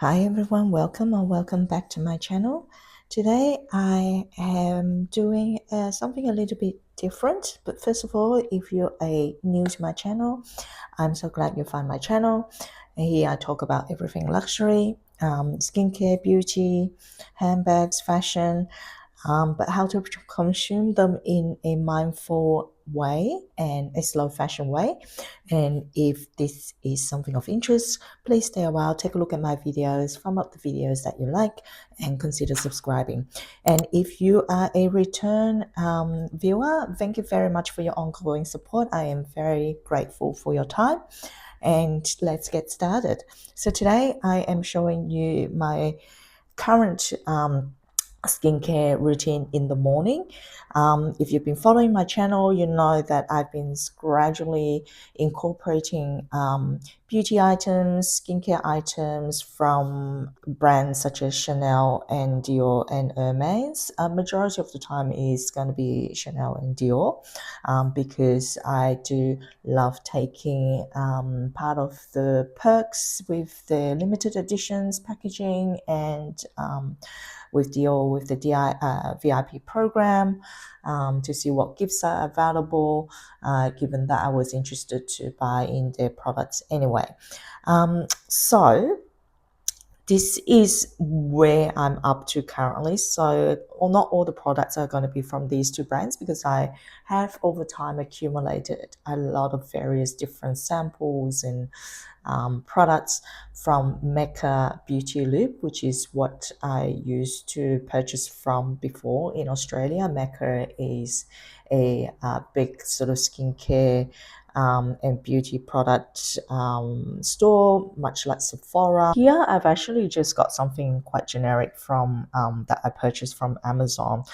Hi everyone, welcome or welcome back to my channel. Today I am doing something a little bit different, but first of all, if you're new to my channel, I'm so glad you found my channel. Here I talk about everything luxury, skincare, beauty, handbags, fashion, but how to consume them in a mindful way and a slow fashion way. And if this is something of interest, please stay a while, take a look at my videos, thumb up the videos that you like, and consider subscribing. And if you are a return viewer, thank you very much for your ongoing support. I am very grateful for your time. And let's get started. So today I am showing you my current skincare routine in the morning. If you've been following my channel, you know that I've been gradually incorporating beauty items, skincare items from brands such as Chanel and Dior and Hermes. Majority of the time is going to be Chanel and Dior because I do love taking part of the perks with the limited editions packaging and with Dior with the VIP program to see what gifts are available, given that I was interested to buy in their products anyway. So this is where I'm up to currently. So not all the products are going to be from these two brands because I have over time accumulated a lot of various different samples and products from Mecca Beauty Loop, which is what I used to purchase from before in Australia. Mecca is a big sort of skincare and beauty product store, much like Sephora. Here, I've actually just got something quite generic from that I purchased from Amazon.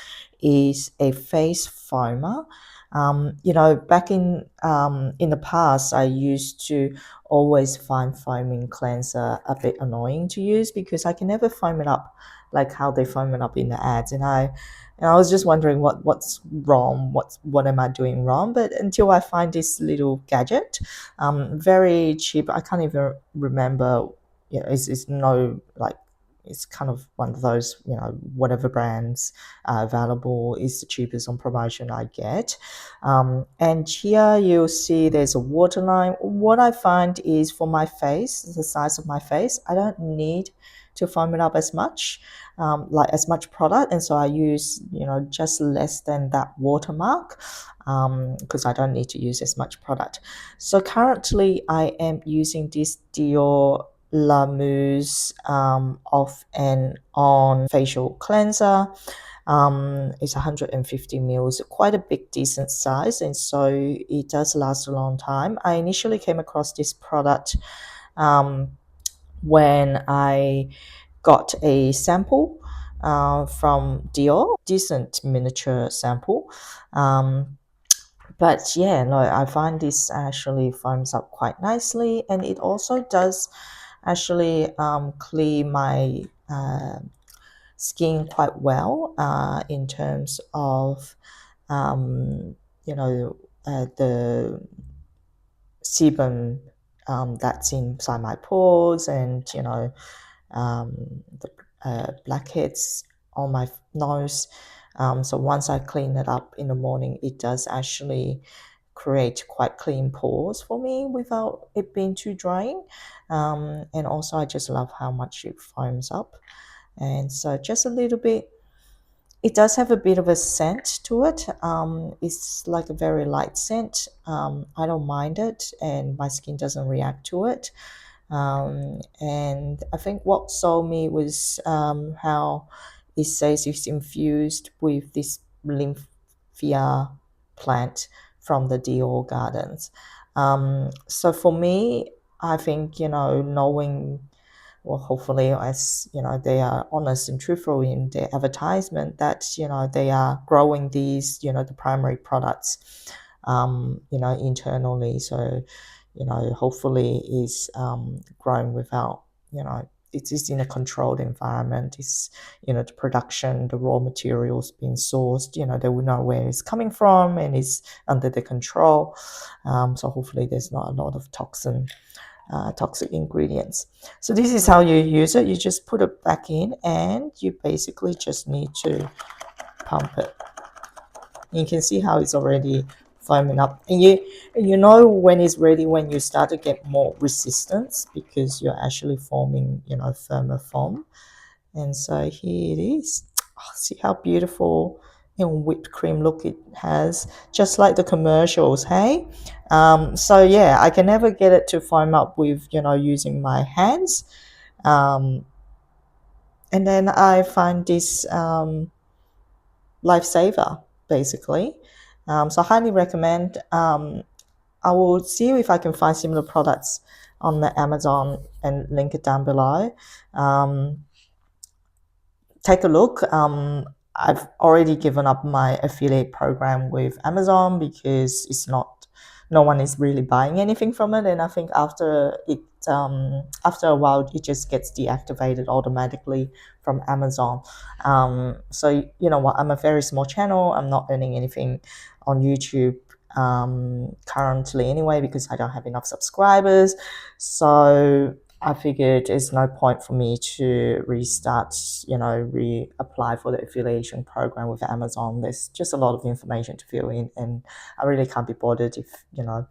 Is a face foamer. Back in the past, I used to always find foaming cleanser a bit annoying to use because I can never foam it up like how they foam it up in the ads, and I was just wondering what's wrong, what am I doing wrong? But until I find this little gadget, very cheap. I can't even remember. It's no like it's kind of one of those, whatever brands are available is the cheapest on promotion I get. And here you'll see there's a waterline. What I find is for my face, the size of my face, I don't need to foam it up as much, like as much product. And so I use, just less than that watermark because I don't need to use as much product. So currently I am using this Dior Mousse off and on facial cleanser. It's 150 mils, quite a big decent size, and so it does last a long time. I initially came across this product when I got a sample from Dior, decent miniature sample. But yeah, no, I find this actually foams up quite nicely, and it also does actually clear my skin quite well in terms of the sebum that's inside my pores, and the blackheads on my nose. So once I clean it up in the morning, it does actually create quite clean pores for me without it being too drying. And also I just love how much it foams up. And so just a little bit, it does have a bit of a scent to it. It's like a very light scent. I don't mind it, and my skin doesn't react to it. And I think what sold me was how it says it's infused with this lymphia plant from the Dior gardens. So for me, I think, knowing, well, hopefully, as they are honest and truthful in their advertisement, that they are growing these, the primary products, internally. So hopefully is grown without, it is in a controlled environment. It's, the production, the raw materials being sourced, they will know where it's coming from and it's under the control. So hopefully there's not a lot of toxin toxic ingredients. So this is how you use it. You just put it back in and you basically just need to pump it. You can see how it's already foaming up, and you know when it's ready when you start to get more resistance because you're actually forming, you know, firmer foam. And so here it is. Oh, see how beautiful and whipped cream look it has, just like the commercials. Hey, so yeah, I can never get it to foam up with, you know, using my hands. And then I find this lifesaver basically. So I highly recommend. I will see if I can find similar products on the Amazon and link it down below. Take a look. I've already given up my affiliate program with Amazon because it's not, no one is really buying anything from it, and I think after a while it just gets deactivated automatically from Amazon. So you know what? I'm a very small channel. I'm not earning anything on YouTube currently anyway because I don't have enough subscribers. So I figured there's no point for me to restart, you know, reapply for the affiliation program with Amazon. There's just a lot of information to fill in, and I really can't be bothered if, you know,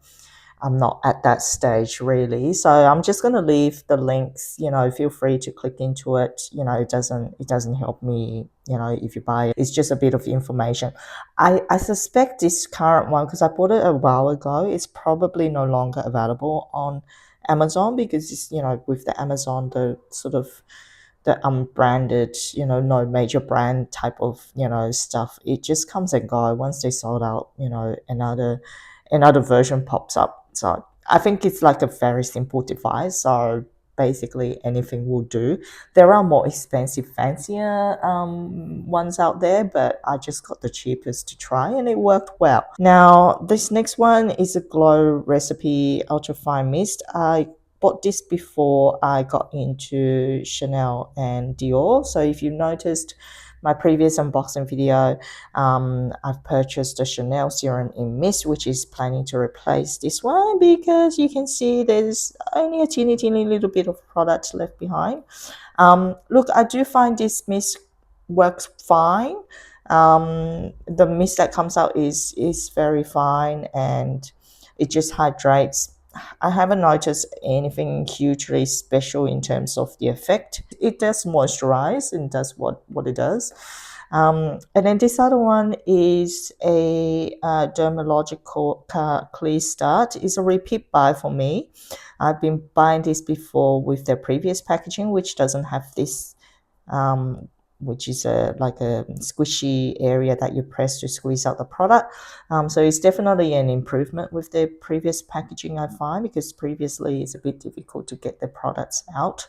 I'm not at that stage really. So I'm just going to leave the links, you know, feel free to click into it. You know, it doesn't help me, you know, if you buy it. It's just a bit of information. I suspect this current one, because I bought it a while ago, it's probably no longer available on Amazon because it's, you know, with the Amazon, the sort of the unbranded, you know, no major brand type of, you know, stuff, it just comes and go. Once they sold out, you know, another version pops up. So I think it's like a very simple device. So basically anything will do. There are more expensive, fancier ones out there, but I just got the cheapest to try and it worked well. Now this next one is a Glow Recipe Ultra Fine Mist. I bought this before I got into Chanel and Dior. So if you noticed my previous unboxing video, I've purchased a Chanel serum in mist, which is planning to replace this one because you can see there's only a teeny little bit of product left behind. Look, I do find this mist works fine. The mist that comes out is very fine and it just hydrates. I haven't noticed anything hugely special in terms of the effect. It does moisturize and does what it does. And then this other one is a Dermalogica Clear Start. It's a repeat buy for me. I've been buying this before with their previous packaging, which doesn't have this, which is like a squishy area that you press to squeeze out the product. So it's definitely an improvement with their previous packaging, I find, because previously it's a bit difficult to get the products out.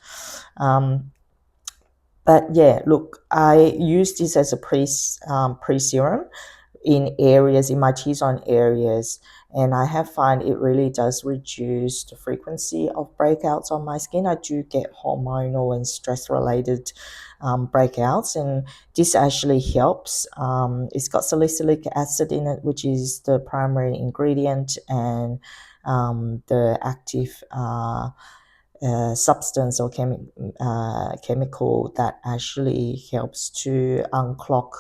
But yeah, look, I use this as a pre-serum in areas, in my T-zone areas, and I have found it really does reduce the frequency of breakouts on my skin. I do get hormonal and stress-related breakouts, and this actually helps. It's got salicylic acid in it, which is the primary ingredient, and the active substance or chemical that actually helps to unclog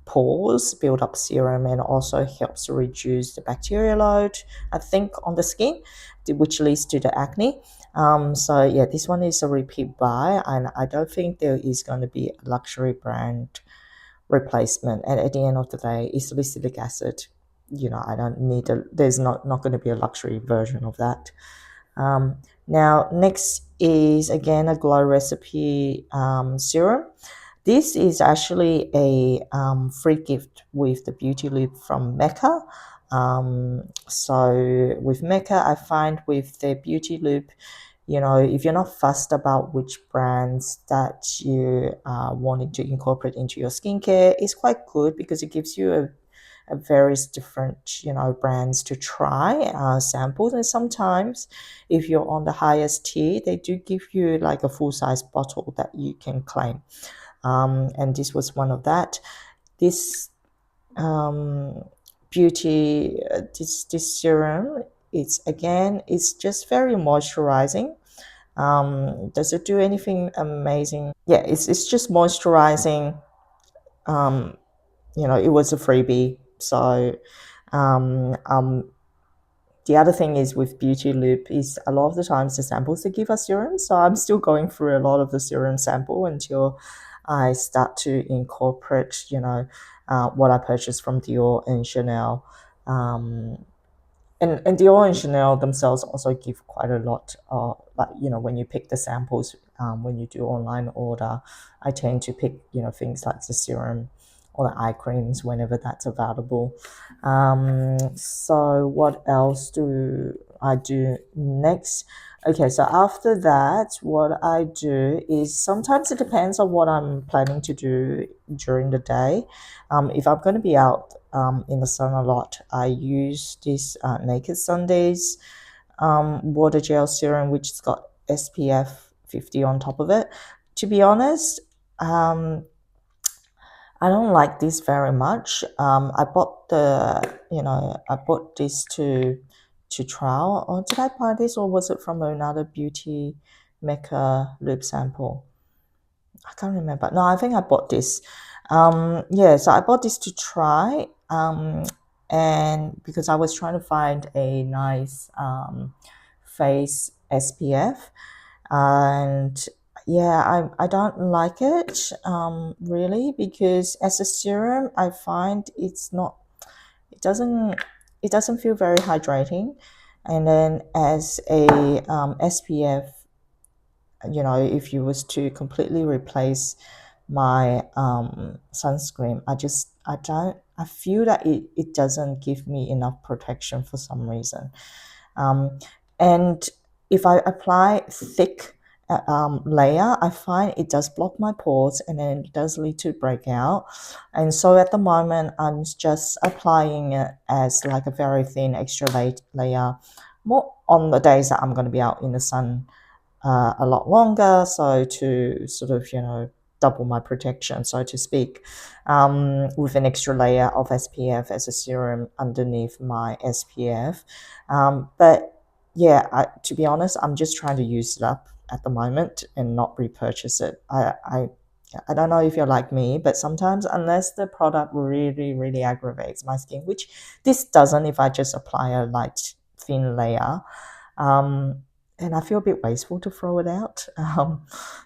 pores, build up serum, and also helps to reduce the bacterial load, I think, on the skin, which leads to the acne. So yeah, this one is a repeat buy, and I don't think there is going to be a luxury brand replacement. And at the end of the day, it's salicylic acid. You know, I don't need there's not going to be a luxury version of that. Now, next is again a Glow Recipe serum. This is actually a free gift with the Beauty Loop from Mecca. So with Mecca, I find with their Beauty Loop, you know, if you're not fussed about which brands that you are wanting to incorporate into your skincare, it's quite good because it gives you a various different, you know, brands to try, samples. And sometimes if you're on the highest tier, they do give you like a full-size bottle that you can claim, and this was one of that. This beauty this serum, it's just very moisturizing. Does it do anything amazing? Yeah, it's just moisturizing. You know, it was a freebie. So the other thing is with Beauty Loop is a lot of the times the samples they give us serum. So I'm still going through a lot of the serum sample until I start to incorporate, you know, what I purchased from Dior and Chanel. And Dior and Chanel themselves also give quite a lot of, like, you know, when you pick the samples, when you do online order, I tend to pick, you know, things like the serum or the eye creams whenever that's available. So what else do I do next? Okay, so after that, what I do is sometimes it depends on what I'm planning to do during the day. If I'm going to be out in the sun a lot, I use this Naked Sundays water gel serum, which has got SPF 50 on top of it. To be honest, I don't like this very much. I bought I bought this to trial. Or did I buy this, or was it from another beauty maker lip sample? I can't remember. No, I think I bought this. Yeah, so I bought this to try. And because I was trying to find a nice face SPF, and yeah, I don't like it really, because as a serum I find it doesn't it doesn't feel very hydrating, and then as a SPF, you know, if you was to completely replace my sunscreen, I feel that it doesn't give me enough protection for some reason. um, and if I apply thick layer, I find it does block my pores, and then it does lead to breakout. And so at the moment I'm just applying it as like a very thin extra layer, more on the days that I'm going to be out in the sun a lot longer, so to sort of, you know, double my protection, so to speak, with an extra layer of SPF as a serum underneath my SPF. But yeah, to be honest, I'm just trying to use it up at the moment and not repurchase it. I don't know if you're like me, but sometimes unless the product really, really aggravates my skin, which this doesn't if I just apply a light thin layer, um, and I feel a bit wasteful to throw it out.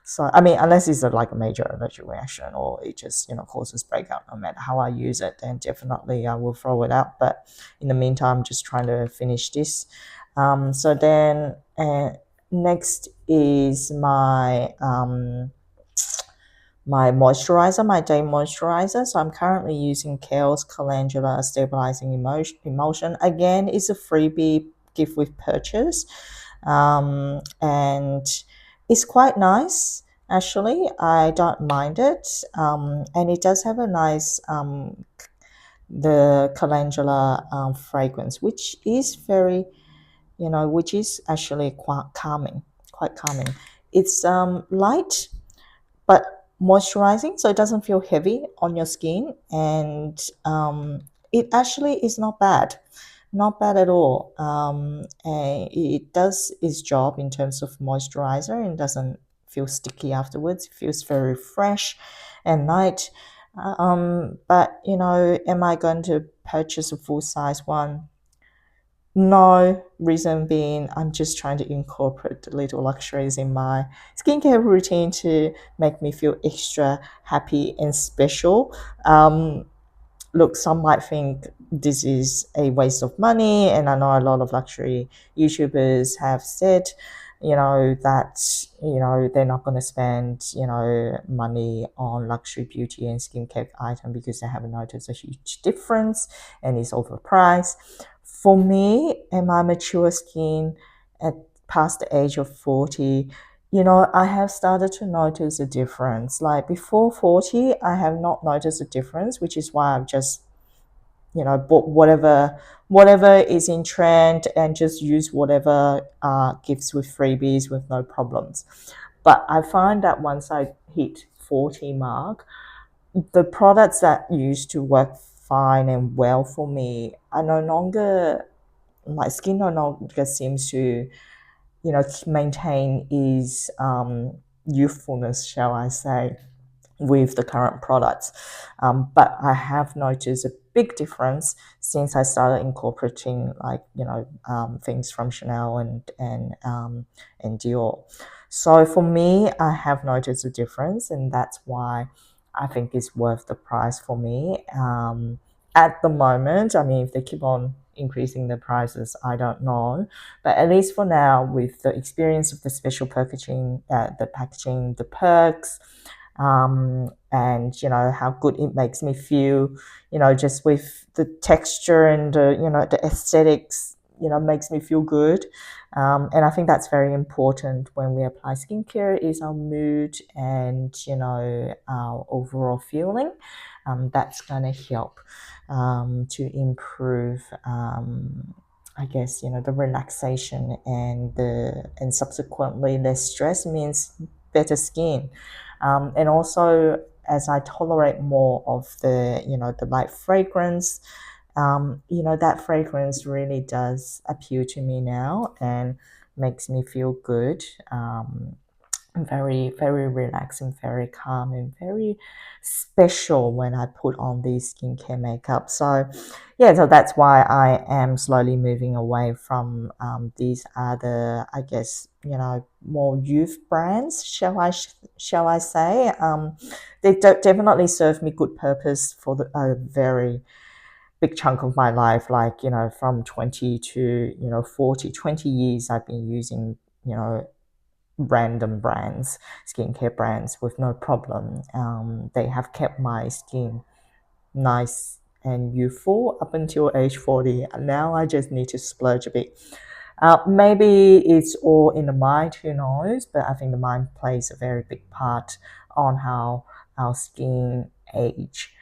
So I mean, unless it's like a major allergic reaction or it just, you know, causes breakout, no matter how I use it, then definitely I will throw it out. But in the meantime, I'm just trying to finish this. So then next is my moisturizer, my day moisturizer. So I'm currently using Kiehl's Calendula Stabilizing Emulsion. Again, it's a freebie gift with purchase, and it's quite nice. Actually, I don't mind it, and it does have a nice the calendula fragrance, which is very, you know, which is actually quite calming, quite calming. It's light but moisturizing, so it doesn't feel heavy on your skin, and it actually is not bad, not bad at all. And it does its job in terms of moisturizer and doesn't feel sticky afterwards. It feels very fresh and light. But you know, am I going to purchase a full size one? No, reason being, I'm just trying to incorporate the little luxuries in my skincare routine to make me feel extra happy and special. Look, some might think this is a waste of money, and I know a lot of luxury YouTubers have said, you know, that, you know, they're not going to spend, you know, money on luxury beauty and skincare item because they haven't noticed a huge difference and it's overpriced. For me and my mature skin at past the age of 40, you know, I have started to notice a difference. Like before 40, I have not noticed a difference, which is why I've just, you know, bought whatever is in trend and just use whatever gifts with freebies with no problems. But I find that once I hit 40 mark, the products that used to work fine and well for me are no longer, my skin no longer seems to maintain his youthfulness, shall I say, with the current products. But I have noticed a big difference since I started incorporating things from Chanel and Dior. So for me, I have noticed a difference, and that's why I think it's worth the price for me. At the moment, I mean, if they keep on increasing the prices, I don't know. But at least for now, with the experience of the special packaging, the perks, and how good it makes me feel, just with the texture and the aesthetics, makes me feel good. And I think that's very important when we apply skincare, is our mood and our overall feeling. That's going to help to improve, I guess, the relaxation and subsequently less stress means better skin. And also, as I tolerate more of the light fragrance, that fragrance really does appeal to me now and makes me feel good. Very, very relaxing, very calm, and very special when I put on these skincare makeup. So, yeah, so that's why I am slowly moving away from these other, I guess, more youth brands, shall I say. They definitely serve me good purpose for a very big chunk of my life, like, from 20 to, 40, 20 years I've been using, random brands, skincare brands, with no problem. They have kept my skin nice and youthful up until age 40. Now I just need to splurge a bit. Maybe it's all in the mind, who knows? But I think the mind plays a very big part on how our skin age.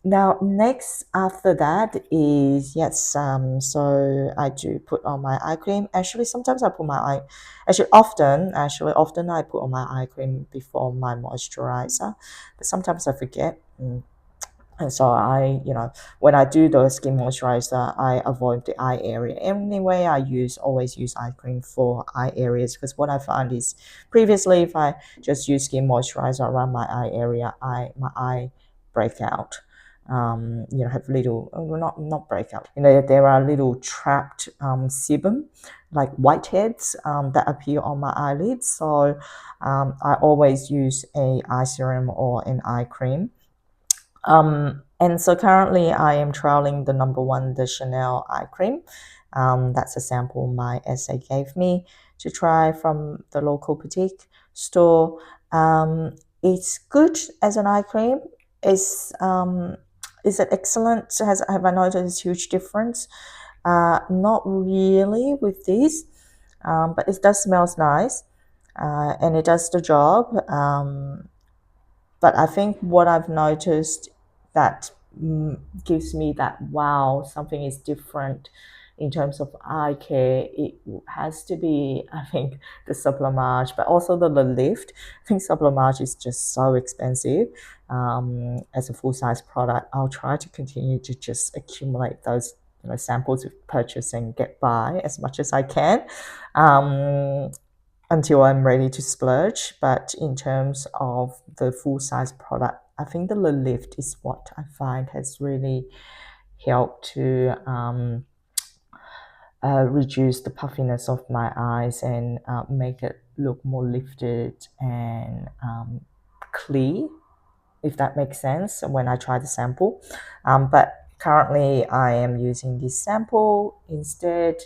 Now, next after that is, yes, so I do put on my eye cream. Actually, sometimes I put my eye, often I put on my eye cream before my moisturizer, but sometimes I forget. And so when I do the skin moisturizer, I avoid the eye area. Anyway, always use eye cream for eye areas, because what I found is previously, if I just use skin moisturizer around my eye area, my eye break out. Have little, not breakout. There are little trapped sebum, like whiteheads, that appear on my eyelids. So I always use a eye serum or an eye cream. And so currently I am trialing the number one, the Chanel eye cream. That's a sample my SA gave me to try from the local boutique store. It's good as an eye cream. Is it excellent? Have I noticed a huge difference? Not really with this, but it does smells nice, and it does the job. But I think what I've noticed that gives me that, wow, something is different in terms of eye care, it has to be, I think, the Sublimage, but also the Lift. I think Sublimage is just so expensive. As a full-size product, I'll try to continue to just accumulate those samples of purchase and get by as much as I can. Until I'm ready to splurge. But in terms of the full-size product, I think the Lift is what I find has really helped to reduce the puffiness of my eyes and make it look more lifted and clear, if that makes sense, when I try the sample. But currently I am using this sample instead.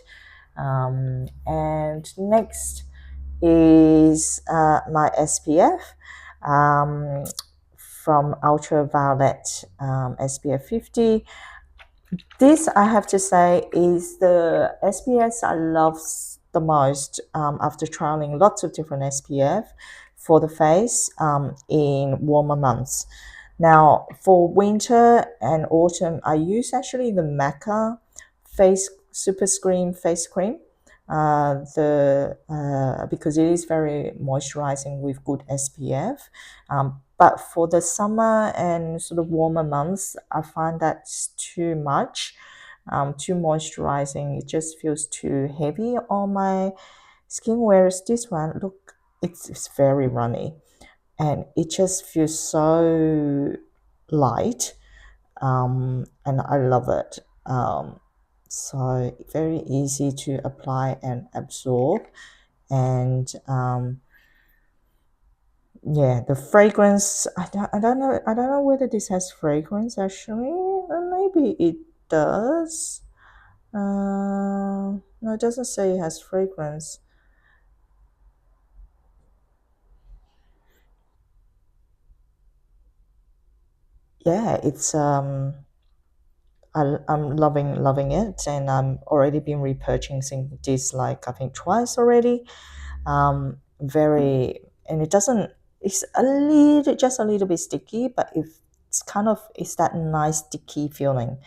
And next is my SPF from Ultraviolette SPF 50. This, I have to say, is the SPF I love the most after trialing lots of different SPF for the face in warmer months. Now, for winter and autumn, I use actually the Maca face super screen face cream, because it is very moisturizing with good SPF. But for the summer and sort of warmer months, I find that's too much, too moisturizing. It just feels too heavy on my skin, whereas this one, look, it's very runny, and it just feels so light, and I love it. So very easy to apply and absorb, and yeah, the fragrance, I don't know whether this has fragrance actually. Maybe it does. No, it doesn't say it has fragrance. Yeah, it's I'm loving it, and I'm already been repurchasing this like I think twice already. Very, and it doesn't. It's a little, just a little bit sticky, but it's kind of, it's that nice sticky feeling.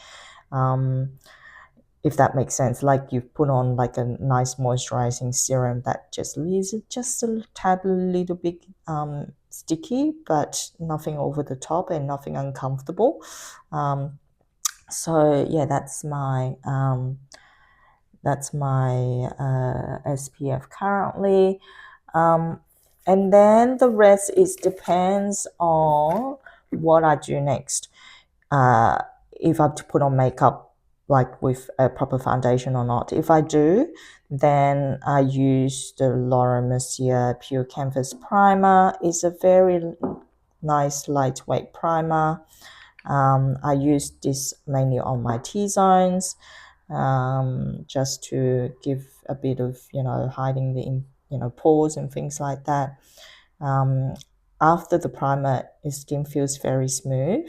Um, if that makes sense, like you put on like a nice moisturizing serum that just leaves it just a tad little bit sticky, but nothing over the top and nothing uncomfortable. So yeah, that's my SPF currently. Um, and then the rest is depends on what I do next. Uh, if I have to put on makeup like with a proper foundation or not. If I do, then I use the Laura Mercier Pure Canvas Primer. It's a very nice lightweight primer. I use this mainly on my T-zones, just to give a bit of, hiding the, pores and things like that. Um, After the primer, your skin feels very smooth.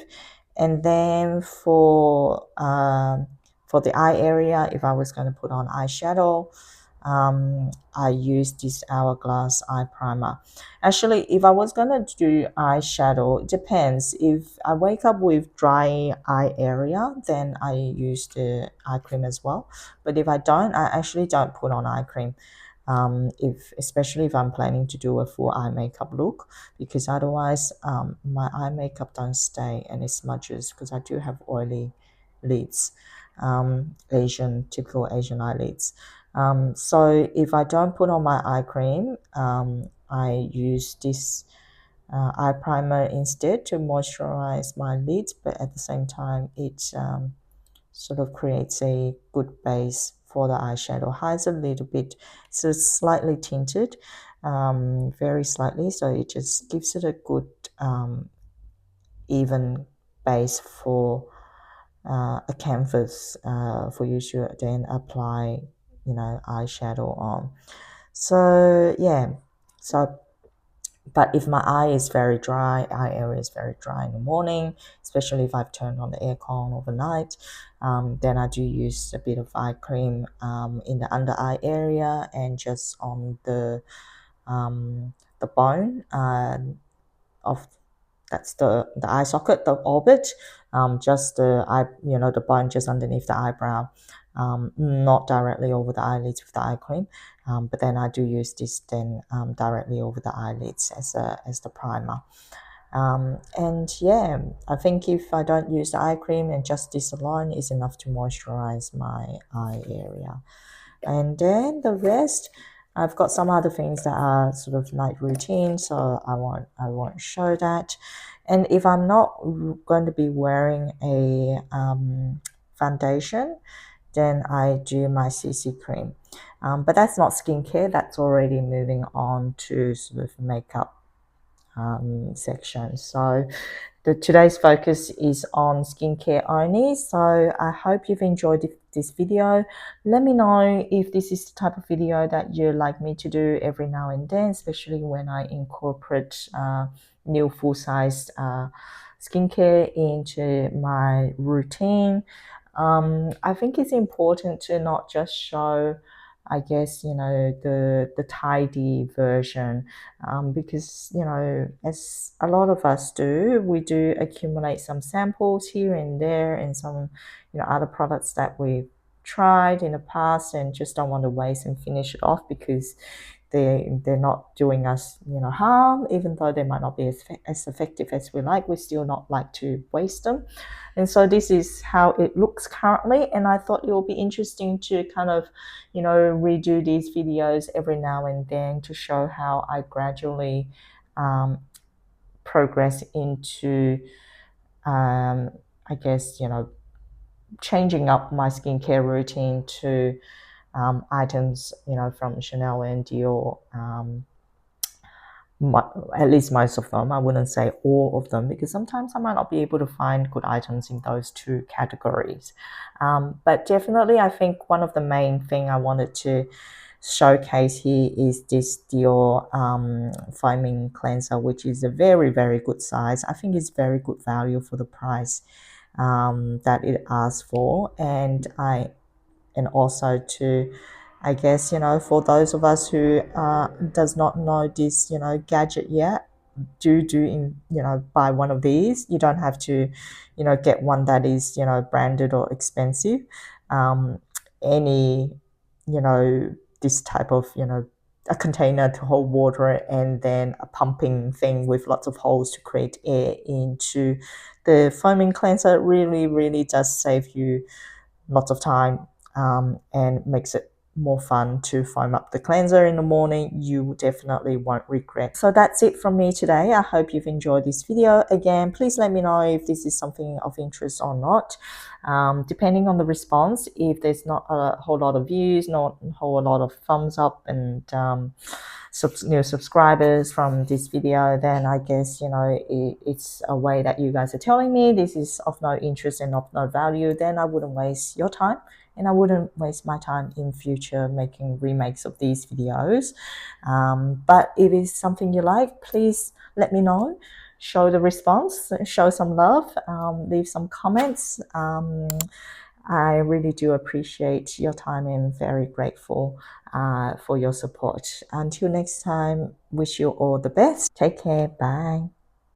And then for the eye area, if I was going to put on eyeshadow, I use this Hourglass eye primer. Actually, if I was going to do eyeshadow, it depends. If I wake up with dry eye area, then I use the eye cream as well. But if I don't, I actually don't put on eye cream. If especially if I'm planning to do a full eye makeup look, because otherwise my eye makeup don't stay and it smudges, because I do have oily lids, typical Asian eyelids. So if I don't put on my eye cream, I use this eye primer instead to moisturize my lids, but at the same time it sort of creates a good base for the eyeshadow. Hides a little bit, so it's slightly tinted, very slightly, so it just gives it a good even base for a canvas for you to then apply, eyeshadow on. So yeah, so but if my eye is very dry, eye area is very dry in the morning, especially if I've turned on the aircon overnight, then I do use a bit of eye cream in the under eye area and just on the bone of, that's the eye socket, the orbit, just the eye, the bone just underneath the eyebrow, not directly over the eyelids with the eye cream, but then I do use this then directly over the eyelids as the primer. And yeah, I think if I don't use the eye cream and just this alone is enough to moisturize my eye area. And then the rest, I've got some other things that are sort of night routine, so I won't show that. And if I'm not going to be wearing a foundation, then I do my CC cream. But that's not skincare, that's already moving on to sort of makeup section. So today's focus is on skincare only. So I hope you've enjoyed this video. Let me know if this is the type of video that you like me to do every now and then, especially when I incorporate new full-size skincare into my routine. I think it's important to not just show, I guess, the tidy version, because, as a lot of us do, we do accumulate some samples here and there and some, other products that we've tried in the past and just don't want to waste and finish it off because they're not doing us, you know, harm, even though they might not be as effective as we like. We still not like to waste them. And so this is how it looks currently, and I thought it will be interesting to kind of, you know, redo these videos every now and then to show how I gradually progress into I guess, you know, changing up my skincare routine to items, you know, from Chanel and Dior. At least most of them. I wouldn't say all of them, because sometimes I might not be able to find good items in those two categories. But definitely, I think one of the main thing I wanted to showcase here is this Dior foaming cleanser, which is a very, very good size. I think it's very good value for the price that it asks for. And also to, I guess, you know, for those of us who does not know this, you know, gadget yet, you know, buy one of these. You don't have to, you know, get one that is, you know, branded or expensive. Any, you know, this type of, you know, a container to hold water and then a pumping thing with lots of holes to create air into the foaming cleanser really, really does save you lots of time and makes it more fun to foam up the cleanser in the morning. You definitely won't regret. So that's it from me today. I hope you've enjoyed this video. Again, please let me know if this is something of interest or not. Depending on the response, if there's not a whole lot of views, not a whole lot of thumbs up and new subscribers from this video, then I guess, you know, it's a way that you guys are telling me this is of no interest and of no value. Then I wouldn't waste your time, and I wouldn't waste my time in future making remakes of these videos. But if it's something you like, please let me know. Show the response, show some love, leave some comments. I really do appreciate your time and very grateful for your support. Until next time, wish you all the best. Take care. Bye.